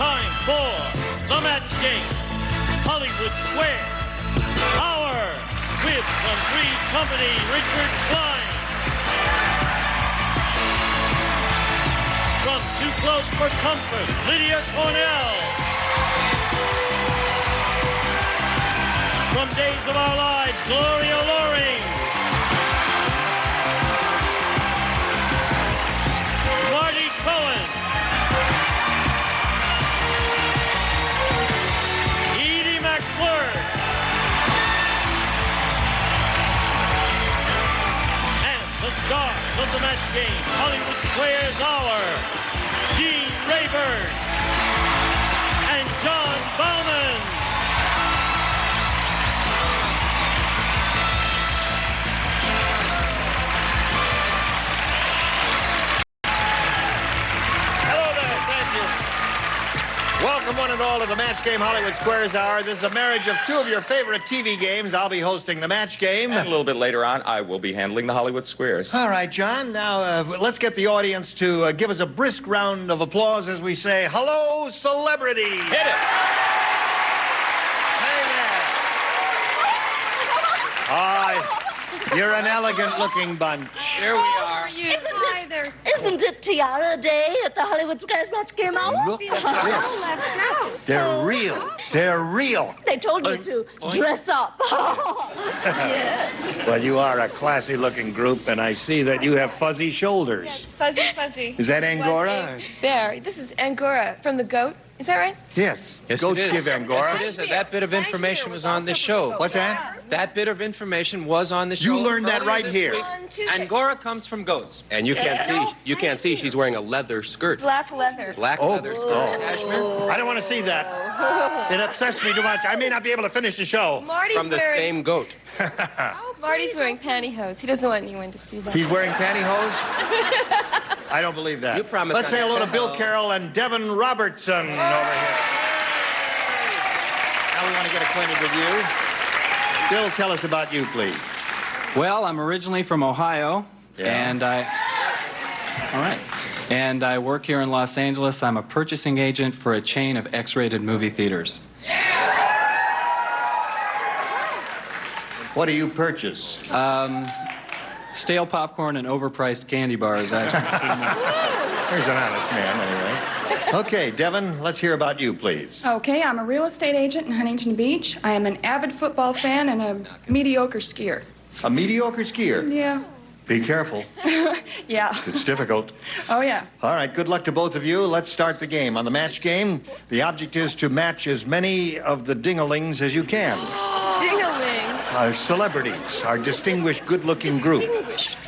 time for the match game. Hollywood Square. Hour with from Three's Company, Richard Klein. From Too Close for Comfort, Lydia Cornell. From Days of Our Lives, Gloria Loring. Marty Cohen. Edie McClure. And the stars of the match game, Hollywood Squares Hour, Gene Rayburn and John Bauman. Welcome one and all to the Match Game Hollywood Squares Hour. This is a marriage of two of your favorite TV games. I'll be hosting the Match Game. And a little bit later on, I will be handling the Hollywood Squares. All right, John. Now, let's get the audience to give us a brisk round of applause as we say, hello, celebrity. Hit it! Hey there. You're an elegant-looking bunch. Here we are. Isn't it Tiara Day at the Hollywood Squares Match Game Hour? Look at this. They're real. They're real. They told you to dress up. Yes. Well, you are a classy-looking group, and I see that you have fuzzy shoulders. Yes, fuzzy. Is that Angora? Bear. This is Angora from the goat. Is that right? Yes. Yes, Goats it is. give Angora. Yes, it is. That bit of information was on this show. What's that? That bit of information was on the show. You learned that earlier right this here. week. On Tuesday. Angora comes from goats. And you can't see. You can't see. She's wearing a leather skirt. Black leather. Black leather skirt. Cashmere. I don't want to see that. It upsets me too much. I may not be able to finish the show. Marty's From the wearing same goat. Marty's wearing pantyhose. He doesn't want anyone to see that. He's wearing pantyhose? I don't believe that. You promised Let's not say to hello to say Bill hello. Carroll and Devin Robertson over here. Now we want to get acquainted with you. Bill, tell us about you, please. Well, I'm originally from Ohio, and I work here in Los Angeles. I'm a purchasing agent for a chain of X-rated movie theaters. What do you purchase? Stale popcorn and overpriced candy bars, actually. Here's an honest man, anyway. Okay, Devin, let's hear about you, please. Okay, I'm a real estate agent in Huntington Beach. I am an avid football fan and a mediocre skier. A mediocre skier? Yeah. Be careful. Yeah. It's difficult. Oh, yeah. All right, good luck to both of you. Let's start the game. On the match game, the object is to match as many of the dingalings as you can. Dingalings. Our celebrities, our distinguished, good-looking group.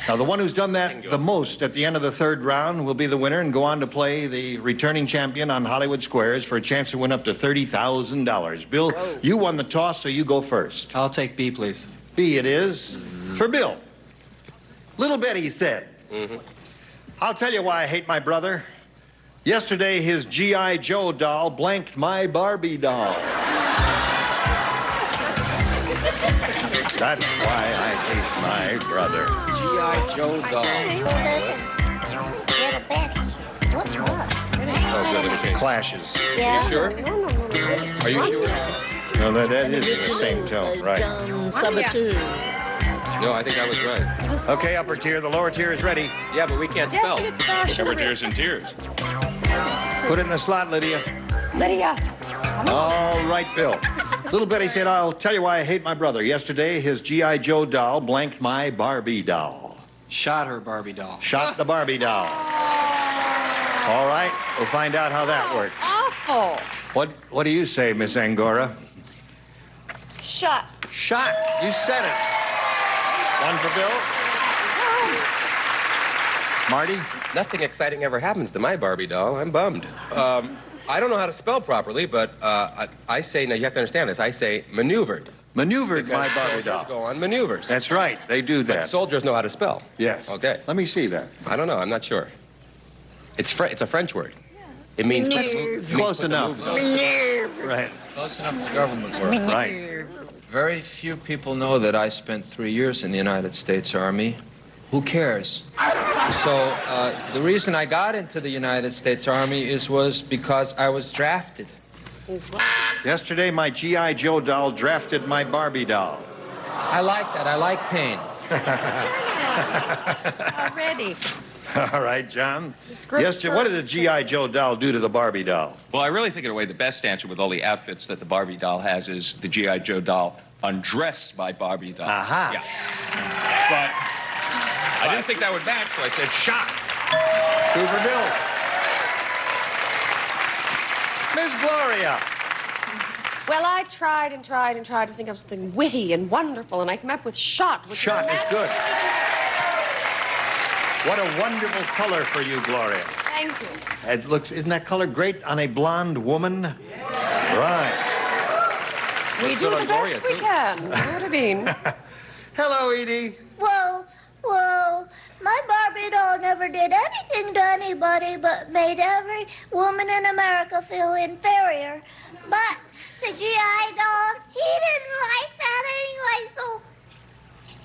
Now, the one who's done that the most at the end of the third round will be the winner and go on to play the returning champion on Hollywood Squares for a chance to win up to $30,000. Bill, you won the toss, so you go first. I'll take B, please. B it is for Bill. Little Betty said, I'll tell you why I hate my brother. Yesterday, his G.I. Joe doll blanked my Barbie doll. That's why I hate my brother. G.I. Joe doll. Oh, good. Let me change. Clashes. You sure? Are you sure? No, that is in the same tone, right. No, I think I was right. Okay, upper tier. The lower tier is ready. Yeah, but we can't spell. Upper tears and tears. Put it in the slot, Lydia. Lydia. All right, Bill. Little Betty said, I'll tell you why I hate my brother. Yesterday, his G.I. Joe doll blanked my Barbie doll. Shot her Barbie doll. Shot the Barbie doll. All right, we'll find out how that works. Awful. What do you say, Miss Angora? Shot. Shot. You said it. One for Bill. Marty? Nothing exciting ever happens to my Barbie doll. I'm bummed. I don't know how to spell properly, but I say, now you have to understand this, I say maneuvered. Maneuvered my Barbie Soldiers doll. go on maneuvers. That's right. They do But that. soldiers know how to spell. Yes. Okay. Let me see that. I don't know. I'm not sure. It's a French word. It means Close enough. Right. Close enough for government work. Right. Very few people know that I spent 3 years in the United States Army. Who cares? So the reason I got into the United States Army was because I was drafted. Yesterday, my G.I. Joe doll drafted my Barbie doll. I like that. I like pain. Already. All right, John. Yesterday, what did the G.I. Joe doll do to the Barbie doll? Well, I really think, in a way, the best answer with all the outfits that the Barbie doll has is the G.I. Joe doll undressed by Barbie doll. Aha. Yeah. But I didn't think that would match, so I said shot. 2 for Bill. Miss Gloria. Well, I tried and tried and tried to think of something witty and wonderful, and I came up with shot, which Shot is good. is What a wonderful color for you, Gloria. Thank you. It looks, isn't that color great on a blonde woman? Right. We do the best we can. You know what I mean? Hello, Edie. Well, my Barbie doll never did anything to anybody but made every woman in America feel inferior. But the G.I. doll, he didn't like that anyway, so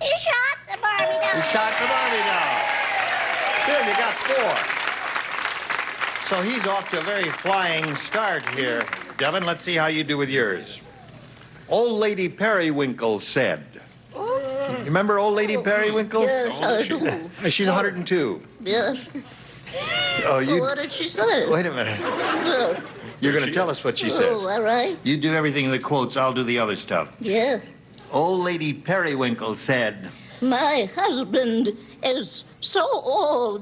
he shot the Barbie doll. You shot the Barbie doll. Good, you got 4. So he's off to a very flying start here. Devin, let's see how you do with yours. Old Lady Periwinkle said. Oops. You remember Old Lady Periwinkle? Yes, I do. She's 102. Yes. Oh, you. What did she say? Wait a minute. Well, You're going to tell us what she says. oh, all right. You do everything in the quotes, I'll do the other stuff. Yes. Old Lady Periwinkle said. My husband is so old.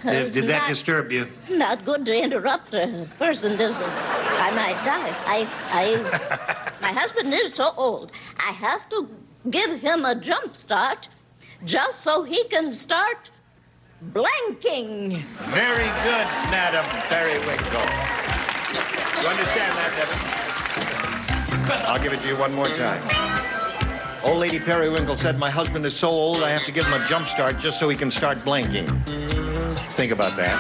Did that disturb you? It's not good to interrupt a person. I might die. My husband is so old. I have to give him a jump start just so he can start blanking. Very good, Madam Periwinkle. You understand that, Devin? I'll give it to you one more time. Old Lady Periwinkle said, my husband is so old, I have to give him a jump start just so he can start blanking. Think about that.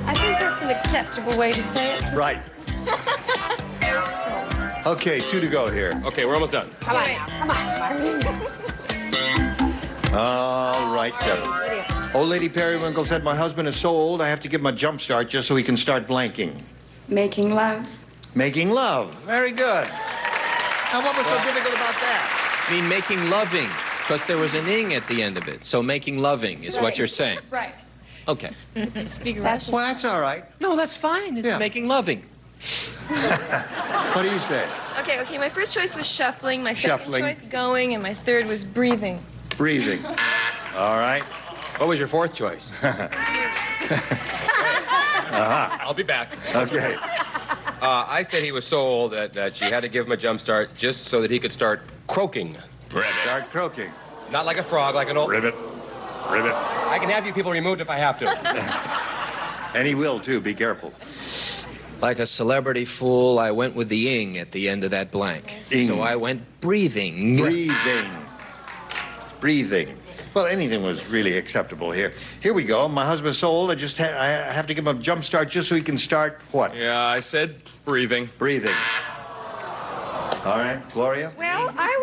I think that's an acceptable way to say it. Right. Okay, 2 to go here. Okay, we're almost done. Come on now. Come on. All right, Devin. Old Lady Periwinkle said, my husband is so old, I have to give him a jump start just so he can start blanking. Making love. Making love. Very good. Now, what was so difficult about that? I mean, making loving, because there was an ing at the end of it. So making loving is what you're saying. Right. Okay. Speak Russian. Well, that's all right. No, that's fine. It's Yeah. making loving. What do you say? Okay, my first choice was shuffling, my second Shuffling. choice going, and my third was breathing. Breathing. All right. What was your 4th choice? I'll be back. Okay. I said he was so old that she had to give him a jump start just so that he could start croaking. Start croaking. Not like a frog, like an old... Ribbit. Ribbit. I can have you people removed if I have to. And he will, too. Be careful. Like a celebrity fool, I went with the ing at the end of that blank. Ing. So I went breathing. Breathing. Breathing. Well, anything was really acceptable here. Here we go. My husband's so old, I have to give him a jump start just so he can start what? Yeah, I said breathing. Breathing. All right, Gloria? Well, I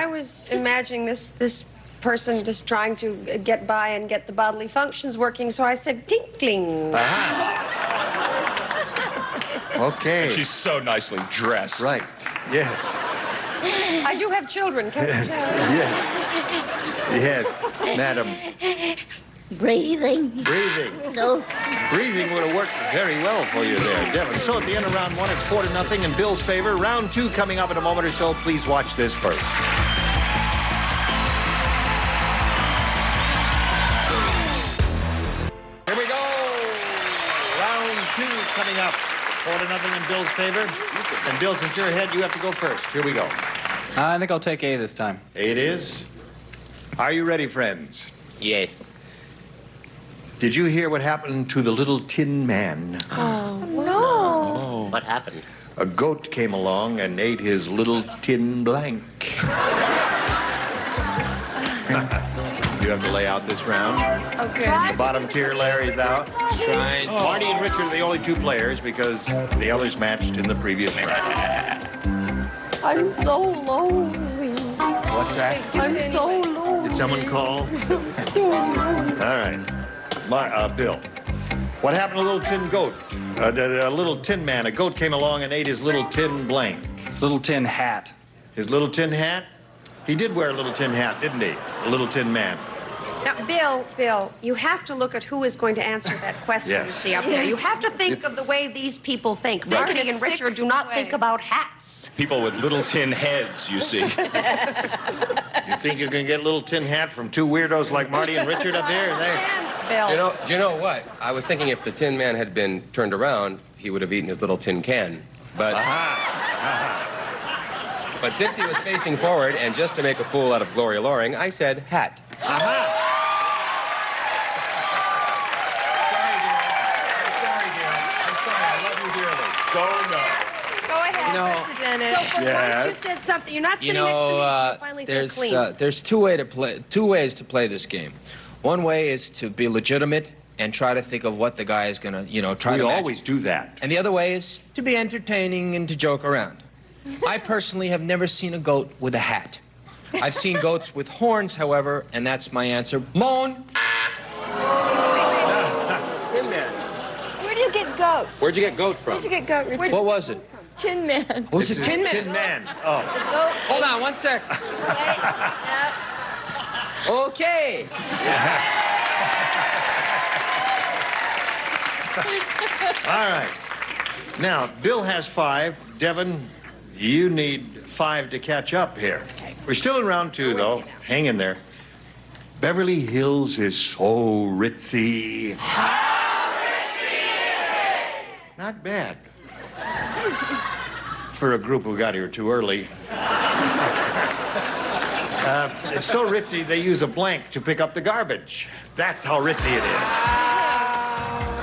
was imagining this person just trying to get by and get the bodily functions working, so I said tinkling. Okay. She's so nicely dressed. Right. Yes. I do have children, can't you tell? Yes. Yes. Madam. Breathing. Breathing. No. Breathing would have worked very well for you there, Devin. So at the end of round 1, it's 4-0 in Bill's favor. Round 2 coming up in a moment or so. Please watch this first. Here we go. Round 2 coming up. 4-0 in Bill's favor. And Bill, since you're ahead, you have to go first. Here we go. I think I'll take A this time. A it is. Are you ready, friends? Yes. Did you hear what happened to the little tin man? Oh, no. What happened? A goat came along and ate his little tin blank. You have to lay out this round. Okay. The bottom tier, Larry's out. Trying. Marty and Richard are the only 2 players because the others matched in the previous round. I'm so lonely. What's that? I'm so low. Did someone call? So low. All right. Bill, what happened to Little Tin Goat? A Little Tin Man. A goat came along and ate his little tin blank. His little tin hat. His little tin hat? He did wear a little tin hat, didn't he? A little tin man. Now, Bill, you have to look at who is going to answer that question Yes. you see up there. You have to think of the way these people think. Marty and Richard do not think about hats. People with little tin heads, you see. You think you can get a little tin hat from two weirdos like Marty and Richard up there? Chance, Bill. Do you know what? I was thinking if the Tin Man had been turned around, he would have eaten his little tin can. But but since he was facing forward, and just to make a fool out of Gloria Loring, I said hat. Go ahead, Mr. Dennis. So for once you said something, you're not sitting next to me, so you finally feel clean. There's two ways to play this game. One way is to be legitimate and try to think of what the guy is going to, try to We match. always do that. And the other way is to be entertaining and to joke around. I personally have never seen a goat with a hat. I've seen goats with horns, however, and that's my answer. Moan. Tin Man. Where do you get goats? Where'd you get goat from? Where'd you get goat? What was it? Tin Man. Was it Tin Man? Tin Man. Oh. Hold on, one sec. Okay. All right. Now, Bill has 5. Devin, you need 5 to catch up here. We're still in round 2, though. Hang in there. Beverly Hills is so ritzy. How ritzy is it? Not bad. For a group who got here too early. It's so ritzy, they use a blank to pick up the garbage. That's how ritzy it is. Oh,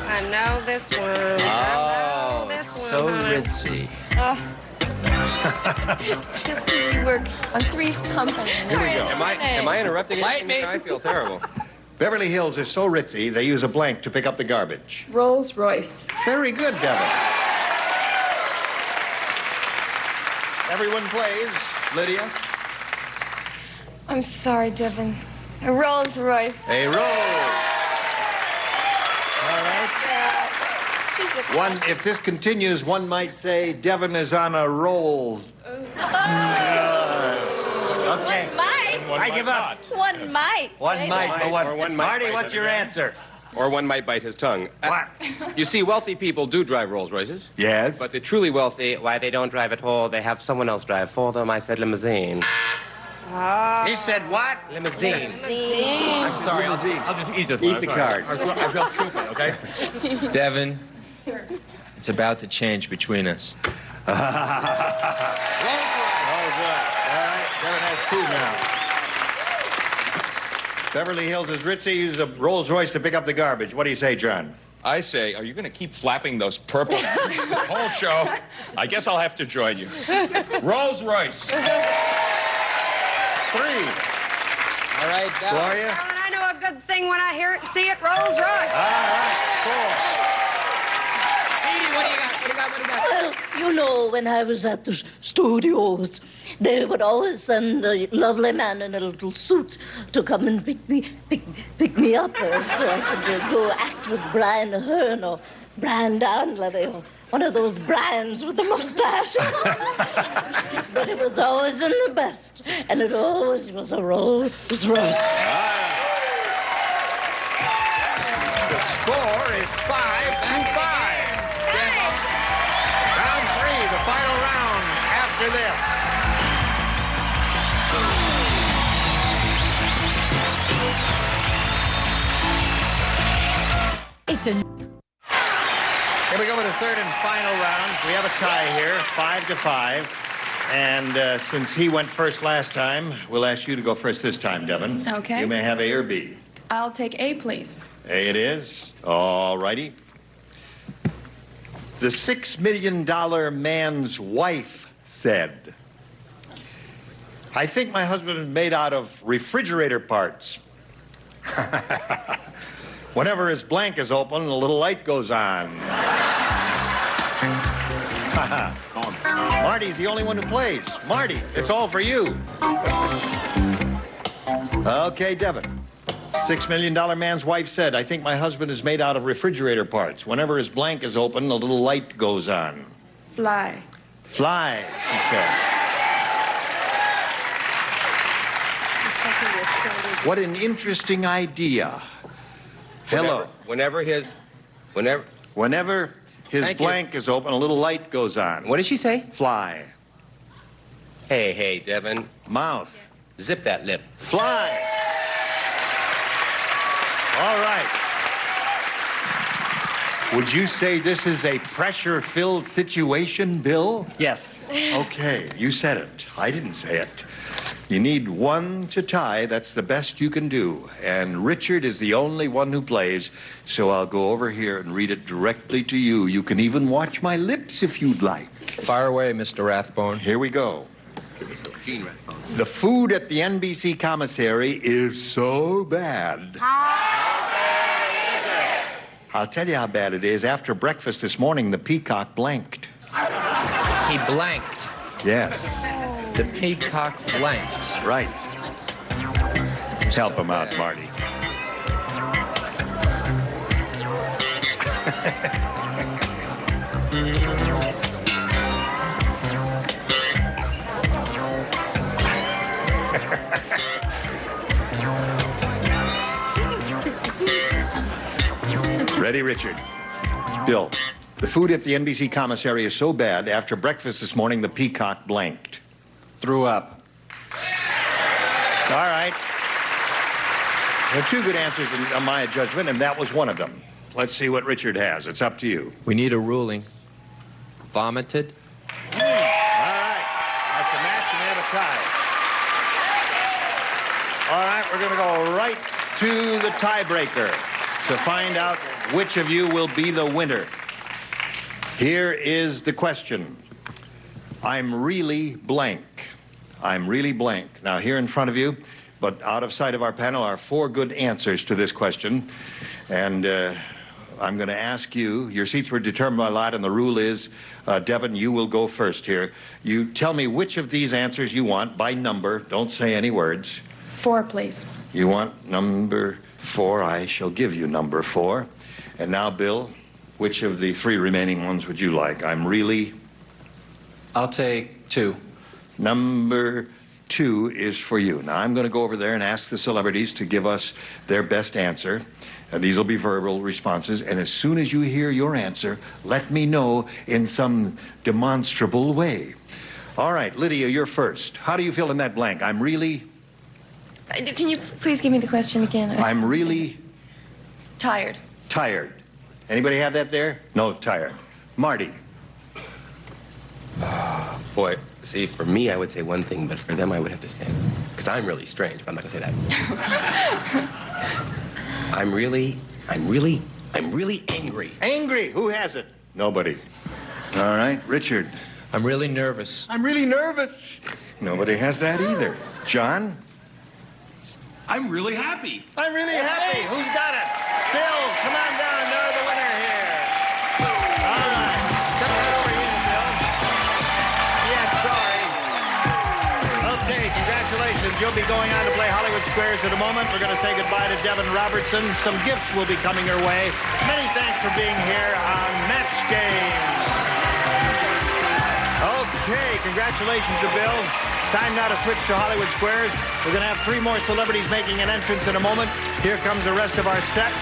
I know this one. I know this So one. ritzy. Just because you work on Three's Company. Here we go. Am I interrupting Light anything? me. I feel terrible. Beverly Hills is so ritzy, they use a blank to pick up the garbage. Rolls Royce. Very good, Devin. Everyone plays. Lydia? I'm sorry, Devin. A Rolls Royce. A roll. All right. One, if this continues, one might say Devin is on a roll. Okay. I give up. One might. One might, but what? Or one might Marty, bite what's it your again. answer? Or one might bite his tongue. What? You see, wealthy people do drive Rolls Royces. Yes. But the truly wealthy, why, they don't drive at all. They have someone else drive for them. I said limousine. He said what? Limousine. I'm sorry. I'll just eat this Eat the card. I feel stupid, okay? Devin, it's about to change between us. Oh, good. All right. Devin has 2 now. Beverly Hills is ritzy, uses a Rolls Royce to pick up the garbage. What do you say, John? I say, are you going to keep flapping those purple this whole show? I guess I'll have to join you. Rolls Royce. 3. All right, now. Gloria? Darling, I know a good thing when I hear it and see it. Rolls Royce. All right. 4. Edie, what do you got? Well, you know, when I was at the studios, they would always send a lovely man in a little suit to come and pick me up so I could go act with Brian Ahern or Brian Donlevy or one of those Brians with the mustache. But it was always in the best, and it always was a Rolls Royce. The score is 5-5. Round 3, the final round after this. Here we go with the third and final round. We have a tie here, 5-5. And since he went first last time, we'll ask you to go first this time, Devin. Okay. You may have A or B. I'll take A, please. A it is. All righty. The $6 million man's wife said, I think my husband is made out of refrigerator parts. Whenever his blank is open, a little light goes on. Marty? Marty's the only one who plays. Marty, it's all for you. Okay, Devin. $6 Million Man's wife said, I think my husband is made out of refrigerator parts. Whenever his blank is open, a little light goes on. Fly. Fly, she said. What an interesting idea. Hello. Whenever his blank is open, a little light goes on. What did she say? Fly. Hey, Devin. Mouth. Zip that lip. Fly. All right. Would you say this is a pressure-filled situation, Bill? Yes. Okay, you said it. I didn't say it. You need one to tie. That's the best you can do. And Richard is the only one who plays, so I'll go over here and read it directly to you. You can even watch my lips if you'd like. Fire away, Mr. Rathbone. Here we go. Gene Rathbone. The food at the NBC commissary is so bad. I'll tell you how bad it is. After breakfast this morning, the peacock blanked. He blanked. Yes. The peacock blanked. Right. Help him out, Marty. Ready, Richard? Bill, the food at the NBC commissary is so bad, after breakfast this morning, the peacock blanked. Threw up. All right. There are two good answers in my judgment, and that was one of them. Let's see what Richard has. It's up to you. We need a ruling. Vomited? All right. That's a match, and we have a tie. All right, we're going to go right to the tiebreaker to find out which of you will be the winner. Here is the question. I'm really blank. I'm really blank. Now, here in front of you, but out of sight of our panel, are 4 good answers to this question. And I'm going to ask you, your seats were determined by lot, and the rule is, Devin, you will go first here. You tell me which of these answers you want by number. Don't say any words. 4, please. You want number 4? I shall give you number 4. And now, Bill, which of the 3 remaining ones would you like? I'm really... I'll take 2. Number 2 is for you. Now, I'm going to go over there and ask the celebrities to give us their best answer. These will be verbal responses. And as soon as you hear your answer, let me know in some demonstrable way. All right, Lydia, you're first. How do you feel in that blank? I'm really... Can you please give me the question again? I'm really... Tired. Tired. Anybody have that there? No, tired. Marty. Boy, see, for me, I would say one thing, but for them, I would have to say, because I'm really strange, but I'm not going to say that. I'm really angry. Angry. Who has it? Nobody. All right, Richard. I'm really nervous. I'm really nervous. Nobody has that either. John? I'm really happy. I'm really happy. Who's got it? Bill, come on down. You're the winner here. All right. Come right over here, Bill. Yeah, sorry. Okay, congratulations. You'll be going on to play Hollywood Squares in a moment. We're going to say goodbye to Devin Robertson. Some gifts will be coming your way. Many thanks for being here on Match Game. Okay, congratulations to Bill. Time now to switch to Hollywood Squares. We're going to have 3 more celebrities making an entrance in a moment. Here comes the rest of our set.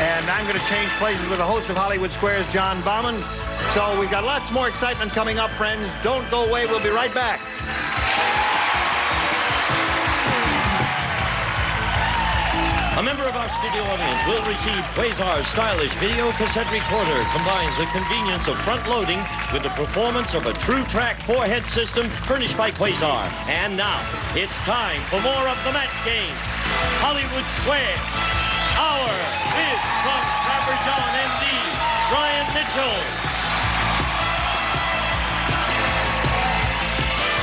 And I'm going to change places with the host of Hollywood Squares, John Bauman. So we've got lots more excitement coming up, friends. Don't go away. We'll be right back. A member of our studio audience will receive Quasar's stylish video cassette recorder. Combines the convenience of front loading with the performance of a true-track 4-head system furnished by Quasar. And now, it's time for more of the Match Game. Hollywood Squares. Our is from Trapper John, M.D., Brian Mitchell,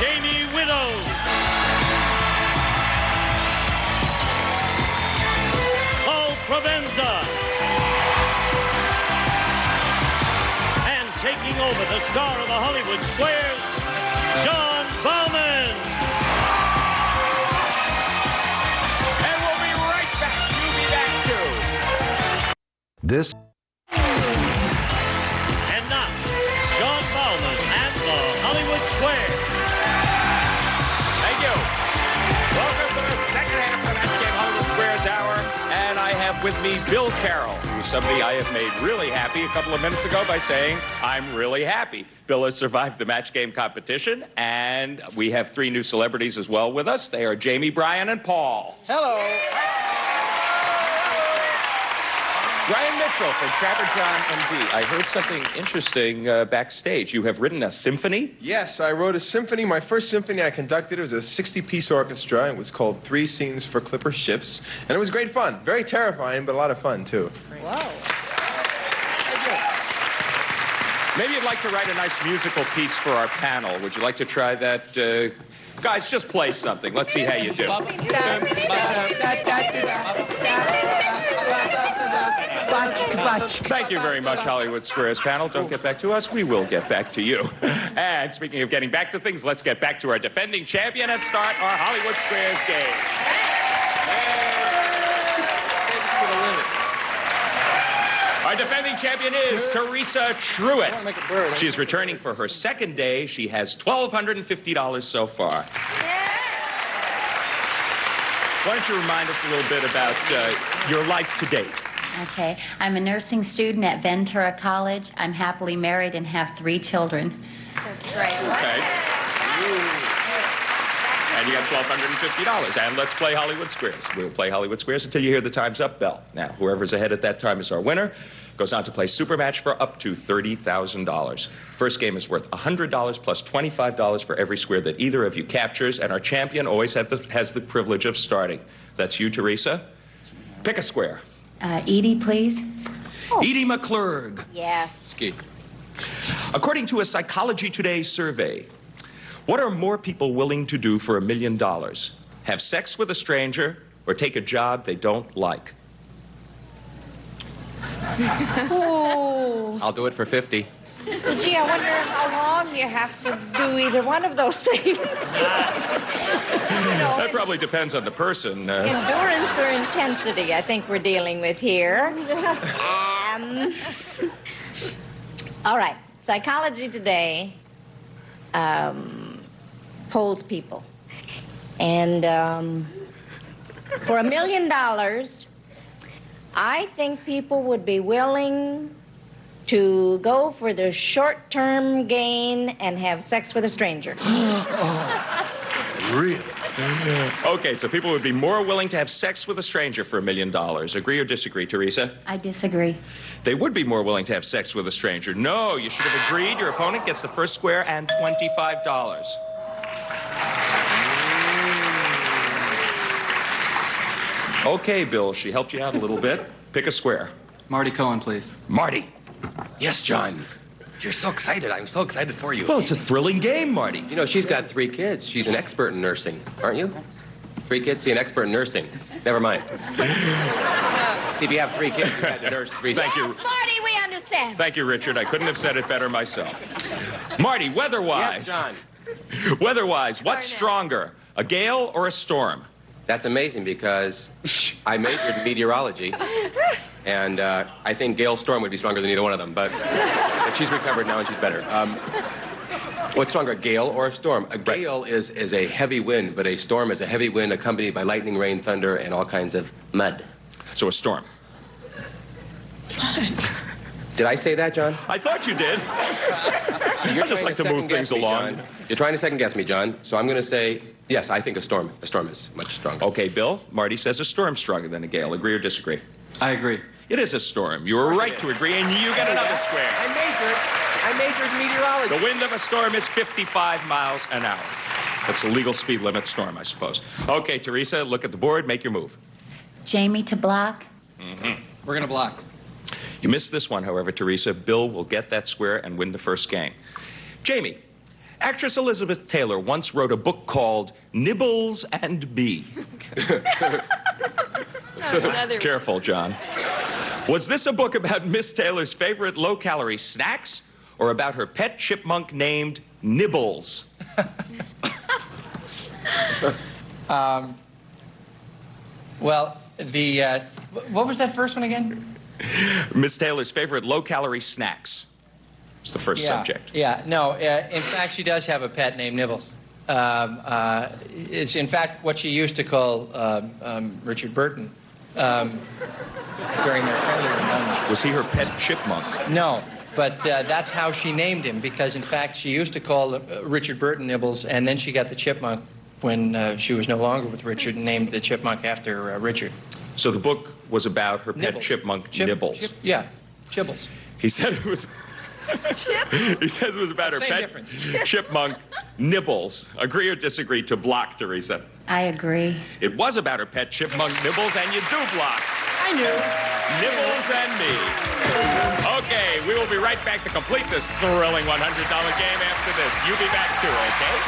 Jamie Widows, Provenza. And taking over the star of the Hollywood Squares, John Bowman. And we'll be right back. You be back too. This. And now, John Bowman and the Hollywood Square. Thank you. Welcome to the second half of the Match Game Hollywood Squares Hour. And I have with me Bill Carroll, who's somebody I have made really happy a couple of minutes ago by saying, I'm really happy. Bill has survived the Match Game competition, and we have 3 new celebrities as well with us. They are Jamie, Brian, and Paul. Hello. Brian Mitchell from Trapper John MD. I heard something interesting backstage. You have written a symphony? Yes, I wrote a symphony. My first symphony I conducted, it was a 60-piece orchestra. It was called 3 Scenes for Clipper Ships. And it was great fun. Very terrifying, but a lot of fun, too. Wow. Maybe you'd like to write a nice musical piece for our panel. Would you like to try that? Guys, just play something. Let's see how you do. Thank you very much, Hollywood Squares panel. Don't get back to us. We will get back to you. And speaking of getting back to things, let's get back to our defending champion and start our Hollywood Squares game. Our defending champion is Teresa Truitt. She's returning for her second day. She has $1,250 so far. Why don't you remind us a little bit about your life to date? Okay. I'm a nursing student at Ventura College. I'm happily married and have 3 children. That's great. Okay. And you got $1,250. And let's play Hollywood Squares. We'll play Hollywood Squares until you hear the time's up bell. Now, whoever's ahead at that time is our winner. Goes on to play Super Match for up to $30,000. First game is worth $100 plus $25 for every square that either of you captures. And our champion always has the privilege of starting. That's you, Teresa. Pick a square. Edie, please. Edie McClurg. Yes. Ski. According to a Psychology Today survey, what are more people willing to do for $1 million? Have sex with a stranger or take a job they don't like? I'll do it for 50. Gee, I wonder how long you have to do either one of those things. That probably depends on the person. Endurance or intensity, I think we're dealing with here. All right. Psychology Today polls people. And for $1 million, I think people would be willing to go for the short-term gain and have sex with a stranger. Really? Okay, so people would be more willing to have sex with a stranger for $1 million. Agree or disagree, Teresa? I disagree. They would be more willing to have sex with a stranger. No, you should have agreed. Your opponent gets the first square and $25. Okay, Bill, she helped you out a little bit. Pick a square. Marty Cohen, please. Marty. Yes, John. You're so excited. I'm so excited for you. Well, it's a thrilling game, Marty. You know, she's got 3 kids. She's an expert in nursing, aren't you? 3 kids? See, an expert in nursing. Never mind. See, if you have 3 kids, you got to nurse 3 Thank you. Marty, we understand. Thank you, Richard. I couldn't have said it better myself. Marty, weather-wise. Yes, John. Weather-wise, what's stronger, a gale or a storm? That's amazing because I majored in meteorology, and I think Gale Storm would be stronger than either one of them, but she's recovered now and she's better. What's stronger, a gale or a storm? A gale is a heavy wind, but a storm is a heavy wind accompanied by lightning, rain, thunder, and all kinds of mud. So a storm. Did I say that, John? I thought you did. So you're I just like to move things along. You're trying to second guess me, John. So I'm going to say, yes, I think a storm. A storm is much stronger. Okay, Bill. Marty says a storm's stronger than a gale. Agree or disagree? I agree. It is a storm. You were right to agree, and you get another square. I majored in meteorology. The wind of a storm is 55 miles an hour. That's the legal speed limit storm, I suppose. Okay, Teresa, look at the board. Make your move. Jamie to block. Mm-hmm. We're going to block. You missed this one, however, Teresa. Bill will get that square and win the first game. Jamie, actress Elizabeth Taylor once wrote a book called Nibbles and Bee. Careful, John. Was this a book about Miss Taylor's favorite low-calorie snacks or about her pet chipmunk named Nibbles? Well, what was that first one again? Miss Taylor's favorite low-calorie snacks. It's the first subject. Yeah, no, in fact, she does have a pet named Nibbles. It's, in fact, what she used to call Richard Burton during their friendly moment. Was he her pet chipmunk? No, but that's how she named him, because, in fact, she used to call Richard Burton Nibbles, and then she got the chipmunk when she was no longer with Richard and named the chipmunk after Richard. So the book was about her pet Nibbles. chipmunk, Nibbles. Yeah, Chibbles. He said it was... He says it was about her Same pet difference. chipmunk, Nibbles. Agree or disagree to block, Teresa? I agree. It was about her pet chipmunk, Nibbles, and you do block. I knew. Nibbles and me. Okay, we will be right back to complete this thrilling $100 game after this. You be back too, okay?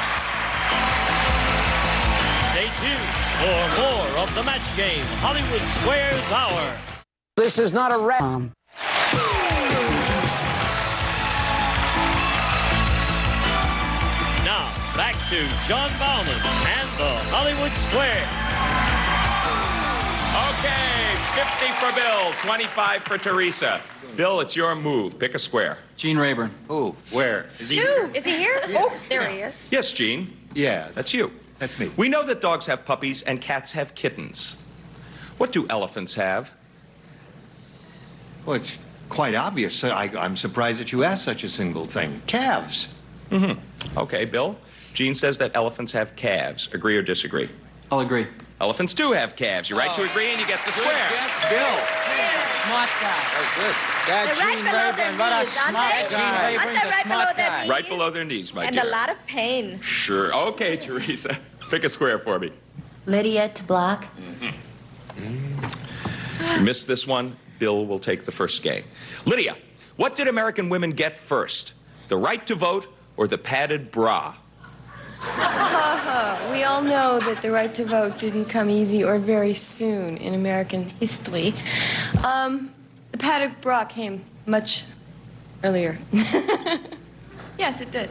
Stay tuned for more of the match game, Hollywood Squares Hour. This is not a rap. Now, back to John Bauman and the Hollywood Square. Okay, 50 for Bill, 25 for Teresa. Bill, it's your move. Pick a square. Gene Rayburn. Who? Where? Is he? Ooh, is he here? Oh, there he is. Yes, Gene. Yes. That's you. That's me. We know that dogs have puppies and cats have kittens. What do elephants have? Well, it's quite obvious. I'm surprised that you asked such a single thing. Calves. Okay, Bill. Gene says that elephants have calves. Agree or disagree? I'll agree. Elephants do have calves. You're right to agree, and you get the square. Yes, Bill. Smart guy. That's good. They're That right Gene below their Rayburn, what a knees, aren't smart they? guy. Aren't they right below their knees? Right below their knees, my And dear. a lot of pain. Sure. Okay, Teresa. Pick a square for me. Lydia to block. You missed this one. Bill will take the first game. Lydia, what did American women get first? The right to vote or the padded bra? We all know that the right to vote didn't come easy or very soon in American history. The padded bra came much earlier. Yes, it did.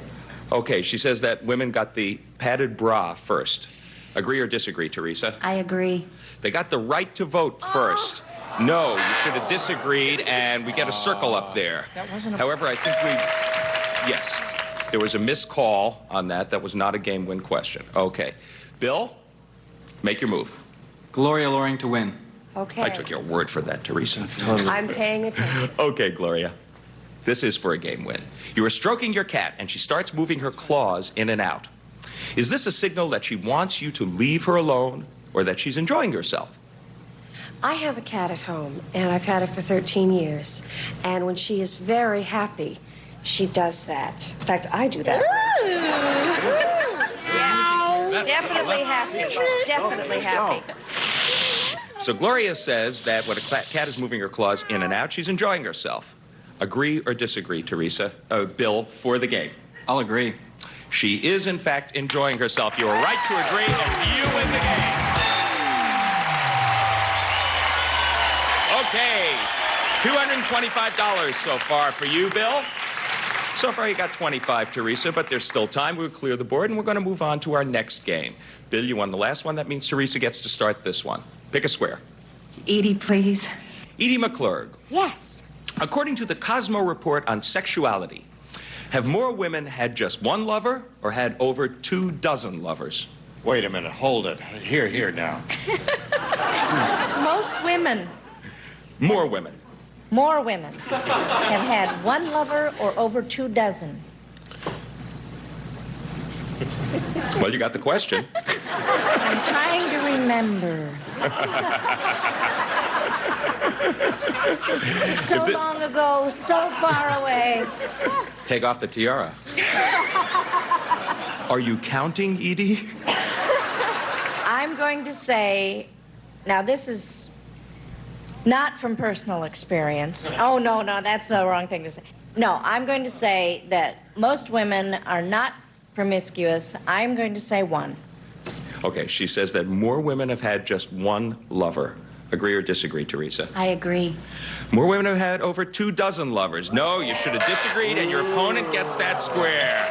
Okay, she says that women got the padded bra first. Agree or disagree, Teresa? I agree. They got the right to vote first. No, you should have disagreed, and we get a circle up there. However, I think yes, there was a missed call on that. That was not a game win question. Okay. Bill, make your move. Gloria Loring to win. Okay. I took your word for that, Teresa. I'm paying attention. Okay, Gloria. This is for a game win. You are stroking your cat, and she starts moving her claws in and out. Is this a signal that she wants you to leave her alone, or that she's enjoying herself? I have a cat at home, and I've had it for 13 years. And when she is very happy, she does that. In fact, I do that. Yes. Definitely happy. Definitely happy. So Gloria says that when a cat is moving her claws in and out, she's enjoying herself. Agree or disagree, Teresa? Bill, for the game? I'll agree. She is, in fact, enjoying herself. You are right to agree, and you win the game. Okay, $225 so far for you, Bill. So far you got 25, Teresa, but there's still time. We'll clear the board, and we're going to move on to our next game. Bill, you won the last one. That means Teresa gets to start this one. Pick a square. Edie, please. Edie McClurg. Yes. According to the Cosmo Report on Sexuality, have more women had just one lover or had over 24 lovers? Wait a minute. Hold it. Here now. Most women, More women. more women, have had one lover or over 24. Well, you got the question. I'm trying to remember. So long ago, so far away. Take off the tiara. Are you counting, Edie? I'm going to say, now this is not from personal experience. Oh, no, that's the wrong thing to say. No, I'm going to say that most women are not promiscuous. I'm going to say one. Okay, she says that more women have had just one lover. Agree or disagree, Teresa? I agree. More women have had over 24 lovers. No, you should have disagreed, and your opponent gets that square.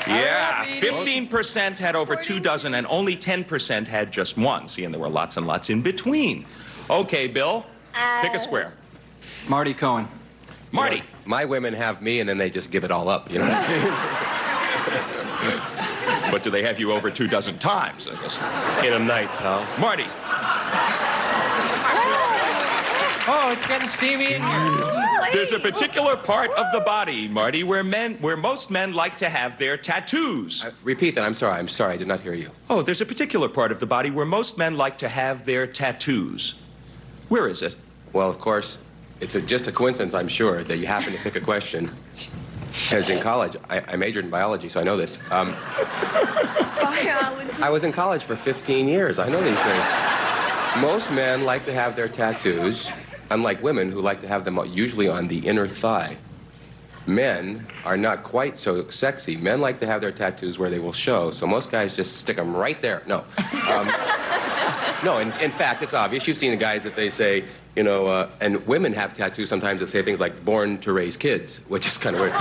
Yeah, 15% had over 2 dozen, and only 10% had just one. See, and there were lots and lots in between. Okay, Bill, pick a square. Marty Cohen. Marty. You know, my women have me, and then they just give it all up, you know? But do they have you over 2 dozen times, I guess? In a night, pal. Marty. Oh, it's getting steamy in here. There's a particular part of the body, Marty, where most men like to have their tattoos. Repeat that. I'm sorry, I did not hear you. Oh, there's a particular part of the body where most men like to have their tattoos. Where is it? Well, of course, it's just a coincidence, I'm sure, that you happen to pick a question. As in college, I majored in biology, so I know this. Biology. I was in college for 15 years. I know these things. Most men like to have their tattoos, unlike women who like to have them usually on the inner thigh. Men are not quite so sexy. Men like to have their tattoos where they will show, so most guys just stick them right there. No. No, in fact, it's obvious. You've seen the guys that they say, you know, and women have tattoos sometimes that say things like born to raise kids, which is kind of weird.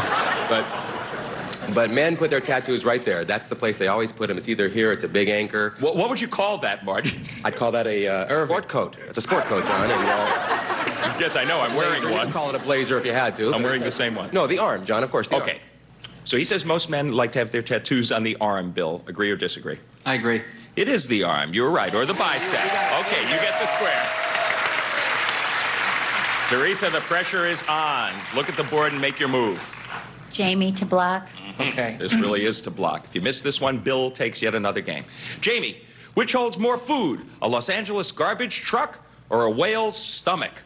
But men put their tattoos right there. That's the place they always put them. It's either here, it's a big anchor. What would you call that, Marty? I'd call that a sport coat. It's a sport coat, John. And, yes, I know. I'm wearing one. You could call it a blazer if you had to. I'm wearing the same one. No, the arm, John, of course. Okay. So he says most men like to have their tattoos on the arm, Bill. Agree or disagree? I agree. It is the arm. You're right. Or the bicep. Okay, you get the square. Teresa, the pressure is on. Look at the board and make your move. Jamie to block. Okay. This really is to block. If you miss this one, Bill takes yet another game. Jamie, which holds more food, a Los Angeles garbage truck or a whale's stomach?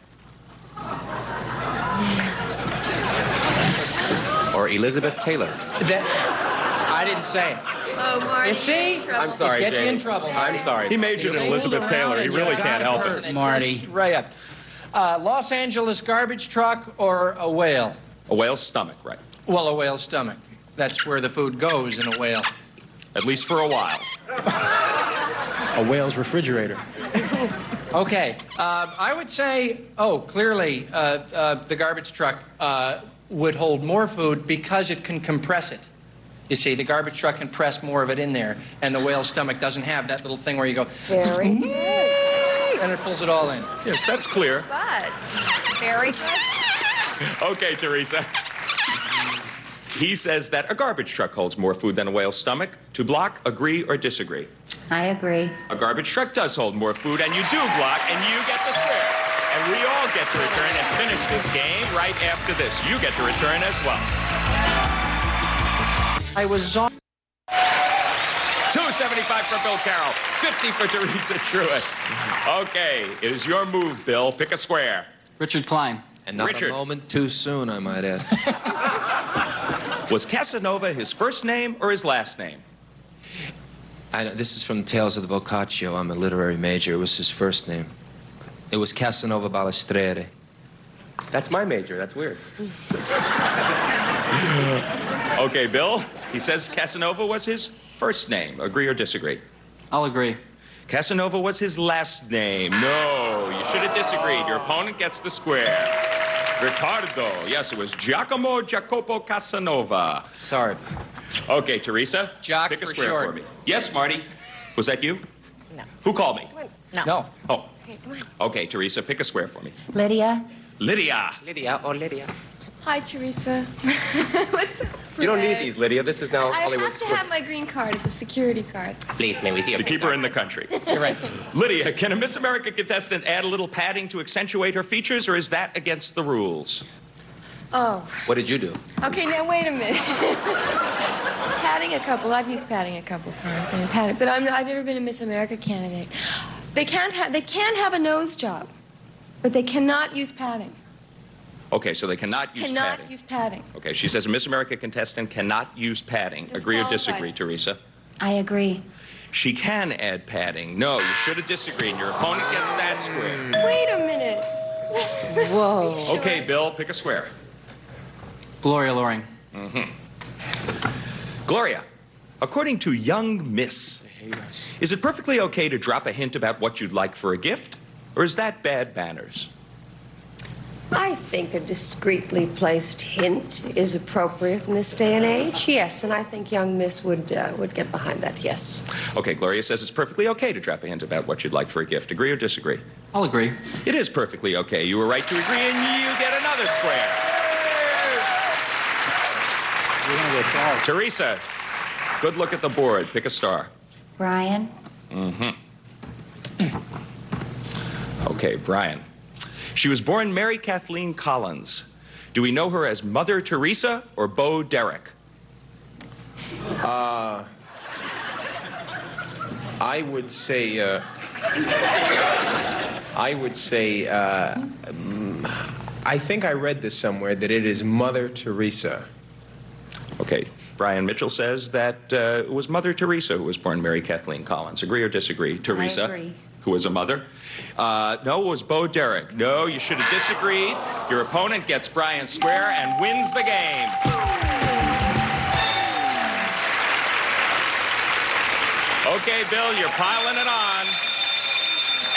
Or Elizabeth Taylor. I didn't say it. Oh, Marty. You see? I'm sorry, It gets you Jamie. in trouble. I'm sorry. He majored in Elizabeth Taylor. He really can't help it. Marty. Right up. Los Angeles garbage truck or a whale? A whale's stomach, right. Well, a whale's stomach. That's where the food goes in a whale. At least for a while. A whale's refrigerator. Okay. I would say, clearly, the garbage truck would hold more food because it can compress it. You see, the garbage truck can press more of it in there, and the whale's stomach doesn't have that little thing where you go, Very good. and it pulls it all in. Yes, that's clear. But very good. Okay, Teresa. He says that a garbage truck holds more food than a whale's stomach. To block, agree or disagree? I agree. A garbage truck does hold more food, and you do block, and you get the square. And we all get to return and finish this game right after this. You get to return as well. I was on. $2.75 for Bill Carroll, $50 for Teresa Truitt. Okay, it is your move, Bill. Pick a square. Richard Klein. And not Richard. a moment too soon, I might add. Was Casanova his first name or his last name? This is from Tales of the Boccaccio. I'm a literary major. It was his first name. It was Casanova Balestrere. That's my major. That's weird. Okay, Bill. He says Casanova was his first name. Agree or disagree? I'll agree. Casanova was his last name. No, you should have disagreed. Your opponent gets the square. Ricardo. Yes, it was Giacomo Jacopo Casanova. Sorry. Okay, Teresa. Jock pick a for square short. for me. Yes, Marty. Was that you? No. Who called me? No. Oh. Okay, come on. Okay, Teresa, pick a square for me. Lydia. Lydia. Lydia or Lydia. Hi, Teresa. You don't need these, Lydia. This is now I Hollywood have to have my green card. It's a security card. Please, may we see To keep her in the country. You're right. Lydia, can a Miss America contestant add a little padding to accentuate her features, or is that against the rules? Oh. What did you do? Okay, now wait a minute. Padding a couple. I've used padding a couple times. I mean, padding, but I've never been a Miss America candidate. They can have a nose job, but they cannot use padding. Okay, so they cannot use padding. Use padding. Okay, she says a Miss America contestant cannot use padding. Agree or disagree, Teresa? I agree. She can add padding. No, you should have disagreed. Your opponent gets that square. Wait a minute. Whoa. Sure. Okay, Bill, pick a square. Gloria Loring. Gloria, according to Young Miss, is it perfectly okay to drop a hint about what you'd like for a gift? Or is that bad manners? I think a discreetly placed hint is appropriate in this day and age. Yes, and I think young Miss would get behind that. Yes. Okay, Gloria says it's perfectly okay to drop a hint about what you'd like for a gift. Agree or disagree? I'll agree. It is perfectly okay. You were right to agree, and you get another square. Teresa, good look at the board. Pick a star. Brian? Okay, Brian. She was born Mary Kathleen Collins. Do we know her as Mother Teresa or Bo Derek? I would say, I think I read this somewhere that it is Mother Teresa. Okay, Brian Mitchell says that it was Mother Teresa who was born Mary Kathleen Collins. Agree or disagree? Teresa, agree. who was a mother. No, it was Bo Derek. No, you should have disagreed. Your opponent gets Brian square and wins the game. Okay, Bill, you're piling it on.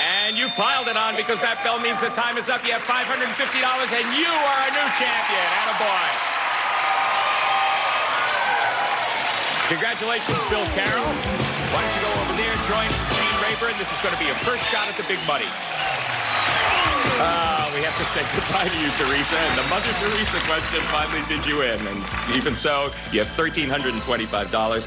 And you piled it on because that bell means the time is up. You have $550 and you are a new champion. Attaboy. Congratulations, Bill Carroll. Why don't you go over there, join Gene Rayburn. This is going to be your first shot at the big money. We have to say goodbye to you, Teresa. And the Mother Teresa question finally did you in. And even so, you have $1,325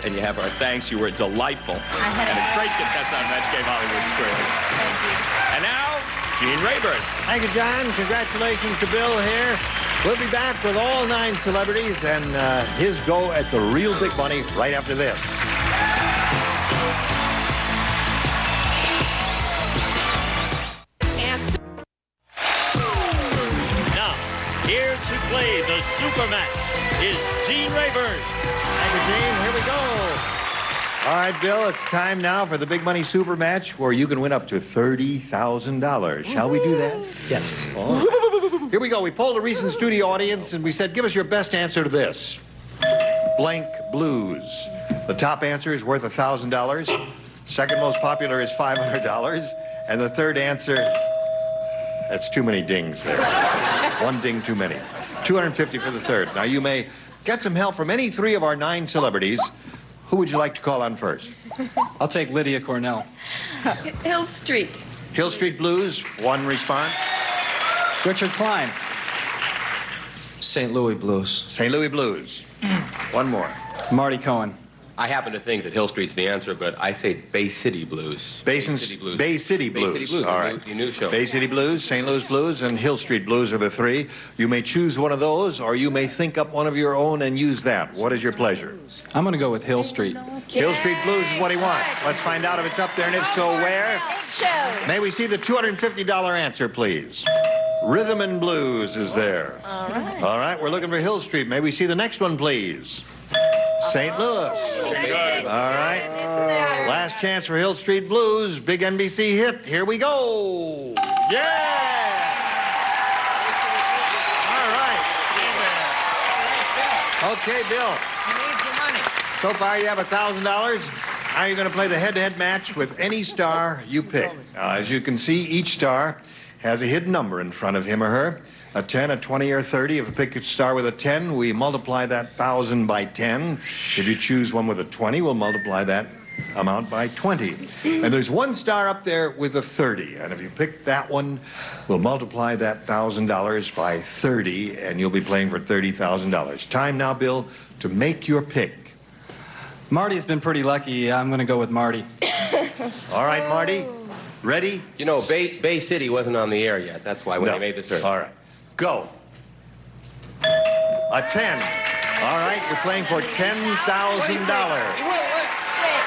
and you have our thanks. You were delightful. And a great contestant on Match Game Hollywood Squares. Thank you. And now, Gene Rayburn. Thank you, John. Congratulations to Bill here. We'll be back with all 9 celebrities and his go at the real big money right after this. Now, here to play the super match is Gene Rayburn. Thank you, Gene. Here we go. All right, Bill, it's time now for the big money super match where you can win up to $30,000. Shall we do that? Yes. Here we go. We polled a recent studio audience and we said, give us your best answer to this. Blank blues. The top answer is worth $1,000. Second most popular is $500. And the third answer, that's too many dings there. One ding too many. $250 for the third. Now, you may get some help from any 3 of our 9 celebrities. Who would you like to call on first? I'll take Lydia Cornell. Hill Street. Hill Street Blues, 1 response. Richard Klein. St. Louis Blues. St. Louis Blues. 1 more. Marty Cohen. I happen to think that Hill Street's the answer, but I say Bay City Blues. Bay City Blues. Bay City Blues. All right. The new show. Bay City Blues, St. Louis Blues, and Hill Street Blues are the 3. You may choose one of those, or you may think up one of your own and use that. What is your pleasure? I'm going to go with Hill Street. Hill Street Blues is what he wants. Let's find out if it's up there, and if so, where? May we see the $250 answer, please? Rhythm and Blues is there. All right. All right, we're looking for Hill Street. May we see the next one, please? St. Louis. Good. All right. Last chance for Hill Street Blues. Big NBC hit. Here we go. Yeah! All right. Okay, Bill. So far, you have $1,000. Now you're going to play the head-to-head match with any star you pick. As you can see, each star has a hidden number in front of him or her. A 10, a 20, or 30. If you pick a star with a 10, we multiply that 1,000 by 10. If you choose one with a 20, we'll multiply that amount by 20. And there's one star up there with a 30. And if you pick that one, we'll multiply that $1,000 by 30, and you'll be playing for $30,000. Time now, Bill, to make your pick. Marty's been pretty lucky. I'm going to go with Marty. All right, Marty. Ready? You know, Bay City wasn't on the air yet. That's why when they made the search. All right. Go. A 10. All right, you're playing for $10,000.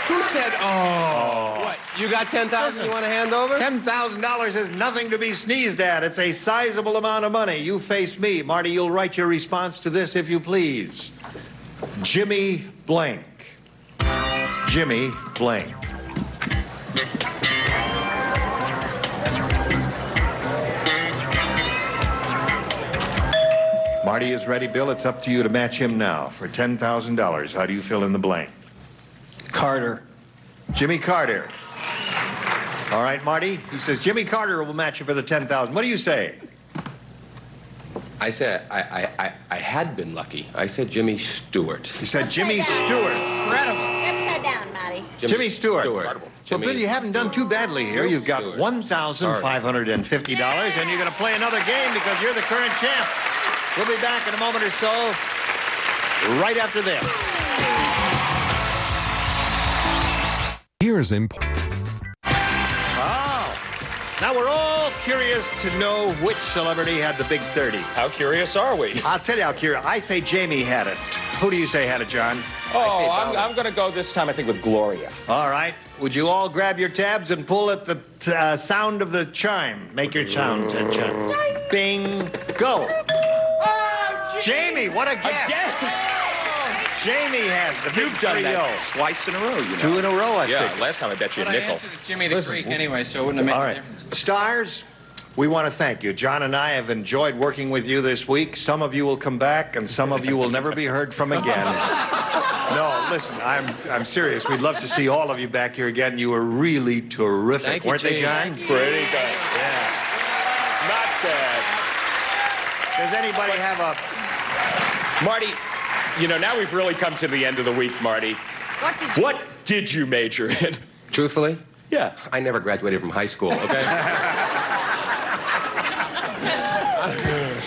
Who said, oh? What? You got $10,000 you want to hand over? $10,000 is nothing to be sneezed at. It's a sizable amount of money. You face me. Marty, you'll write your response to this if you please. Jimmy Blank. Jimmy Blank. Marty is ready, Bill. It's up to you to match him now for $10,000. How do you fill in the blank? Carter. Jimmy Carter. All right, Marty. He says Jimmy Carter will match you for the $10,000. What do you say? I said I had been lucky. I said Jimmy Stewart. You said Jimmy Stewart. Incredible. Upside down, Marty. Jimmy Stewart. Incredible. Well, Bill, you haven't done too badly here. You've got $1,550, and you're going to play another game because you're the current champ. We'll be back in a moment or so, right after this. Here's Now, we're all curious to know which celebrity had the big 30. How curious are we? I'll tell you how curious. I say Jamie had it. Who do you say had it, John? Oh, I'm going to go this time, I think, with Gloria. All right. Would you all grab your tabs and pull at the sound of the chime? Make your sound, chime. Bing, go. Oh, Jamie, what a guess. Again? Jamie had the big You've done 3-0. that twice in a row, you know. 2 in a row, I think. Yeah, last time I bet you a But nickel. I answered it's Jimmy the Greek anyway, so it wouldn't have made All a right. difference. Stars, we want to thank you. John and I have enjoyed working with you this week. Some of you will come back, and some of you will never be heard from again. No, listen, I'm serious. We'd love to see all of you back here again. You were really terrific, Thank you, weren't they, Gene. John? Pretty good. Yeah. Not bad. Does anybody have a... Marty, you know, now we've really come to the end of the week, Marty. What did you major in? Truthfully? Yeah. I never graduated from high school, okay?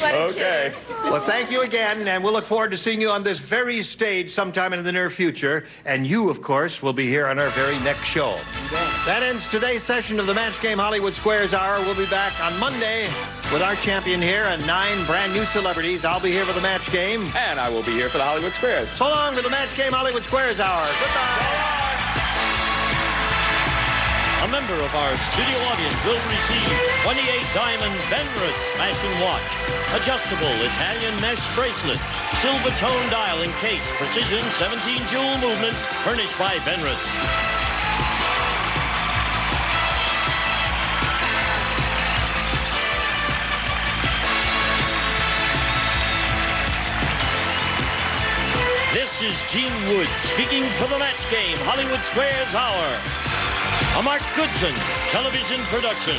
Okay. Well, thank you again, and we'll look forward to seeing you on this very stage sometime in the near future. And you, of course, will be here on our very next show. That ends today's session of the Match Game Hollywood Squares Hour. We'll be back on Monday with our champion here and 9 brand new celebrities. I'll be here for the Match Game. And I will be here for the Hollywood Squares. So long with the Match Game Hollywood Squares Hour. Goodbye. A member of our studio audience will receive 28 diamond Benrus fashion watch, adjustable Italian mesh bracelet, silver tone dial and case, precision 17 jewel movement, furnished by Benrus. This is Gene Wood speaking for the Match Game Hollywood Squares Hour. A Mark Goodson television production.